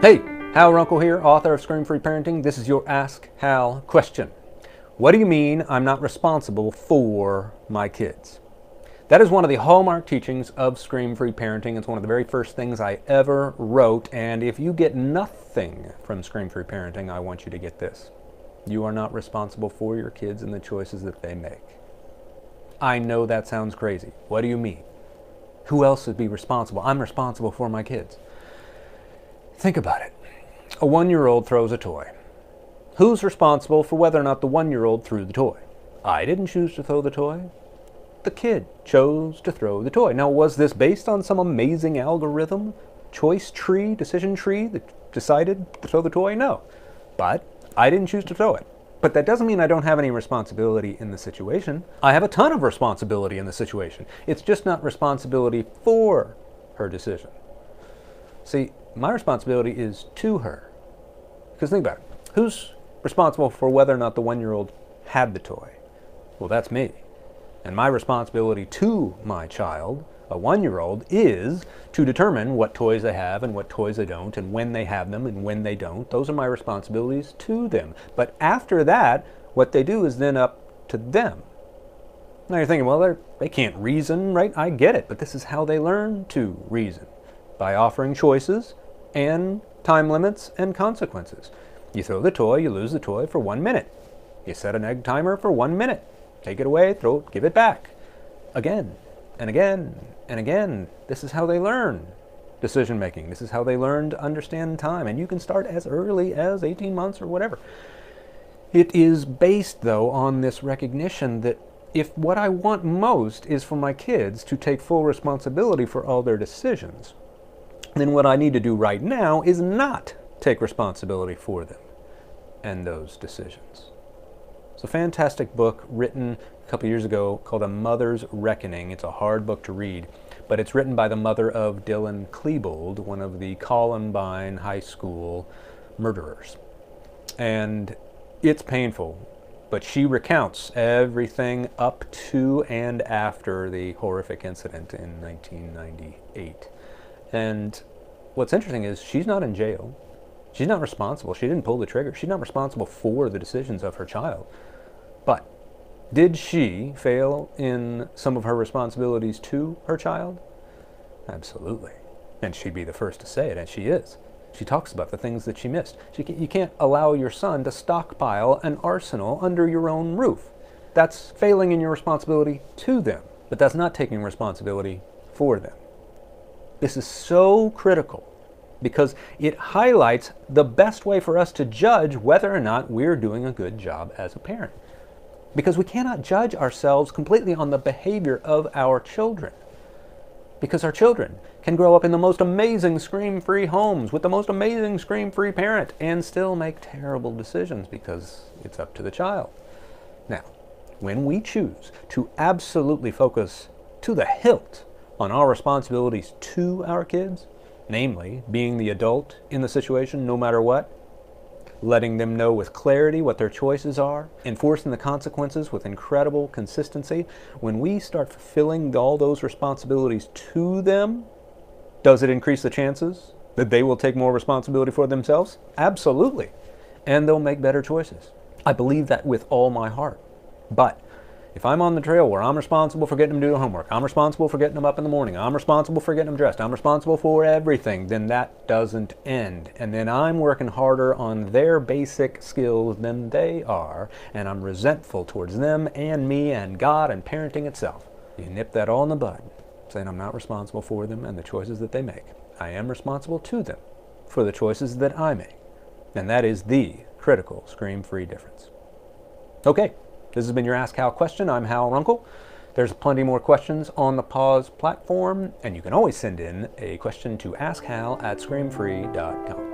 Hey, Hal Runkel here, author of ScreamFree Parenting. This is your Ask Hal question. What do you mean I'm not responsible for my kids? That is one of the hallmark teachings of ScreamFree Parenting. It's one of the very first things I ever wrote, and if you get nothing from ScreamFree Parenting, I want you to get this. You are not responsible for your kids and the choices that they make. I know that sounds crazy. What do you mean? Who else would be responsible? I'm responsible for my kids. Think about it. A 1-year-old throws a toy. Who's responsible for whether or not the 1-year-old threw the toy? I didn't choose to throw the toy. The kid chose to throw the toy. Now, was this based on some amazing algorithm, choice tree, decision tree that decided to throw the toy? No. But I didn't choose to throw it. But that doesn't mean I don't have any responsibility in the situation. I have a ton of responsibility in the situation. It's just not responsibility for her decision. See, my responsibility is to her. Because think about it. Who's responsible for whether or not the 1-year-old had the toy? Well, that's me. And my responsibility to my child, a 1-year-old, is to determine what toys they have and what toys they don't, and when they have them and when they don't. Those are my responsibilities to them. But after that, what they do is then up to them. Now you're thinking, well, they can't reason, right? I get it, but this is how they learn to reason. By offering choices and time limits and consequences. You throw the toy, you lose the toy for 1 minute. You set an egg timer for 1 minute. Take it away, throw it, give it back. Again, and again, and again. This is how they learn decision making. This is how they learn to understand time. And you can start as early as 18 months or whatever. It is based, though, on this recognition that if what I want most is for my kids to take full responsibility for all their decisions, then what I need to do right now is not take responsibility for them and those decisions. It's a fantastic book written a couple years ago called A Mother's Reckoning. It's a hard book to read, but it's written by the mother of Dylan Klebold, one of the Columbine High School murderers. And it's painful, but she recounts everything up to and after the horrific incident in 1998. And what's interesting is she's not in jail. She's not responsible. She didn't pull the trigger. She's not responsible for the decisions of her child. But did she fail in some of her responsibilities to her child? Absolutely. And she'd be the first to say it, and she is. She talks about the things that she missed. You can't allow your son to stockpile an arsenal under your own roof. That's failing in your responsibility to them, but that's not taking responsibility for them. This is so critical because it highlights the best way for us to judge whether or not we're doing a good job as a parent. Because we cannot judge ourselves completely on the behavior of our children. Because our children can grow up in the most amazing scream-free homes with the most amazing scream-free parent and still make terrible decisions because it's up to the child. Now, when we choose to absolutely focus to the hilt on our responsibilities to our kids, namely being the adult in the situation no matter what, letting them know with clarity what their choices are, enforcing the consequences with incredible consistency, when we start fulfilling all those responsibilities to them, does it increase the chances that they will take more responsibility for themselves? Absolutely. And they'll make better choices. I believe that with all my heart. But if I'm on the trail where I'm responsible for getting them to do the homework, I'm responsible for getting them up in the morning, I'm responsible for getting them dressed, I'm responsible for everything, then that doesn't end. And then I'm working harder on their basic skills than they are, and I'm resentful towards them and me and God and parenting itself. You nip that all in the bud, saying I'm not responsible for them and the choices that they make. I am responsible to them for the choices that I make. And that is the critical scream-free difference. Okay. This has been your Ask Hal question. I'm Hal Runkel. There's plenty more questions on the Pause platform, and you can always send in a question to askhal@screamfree.com.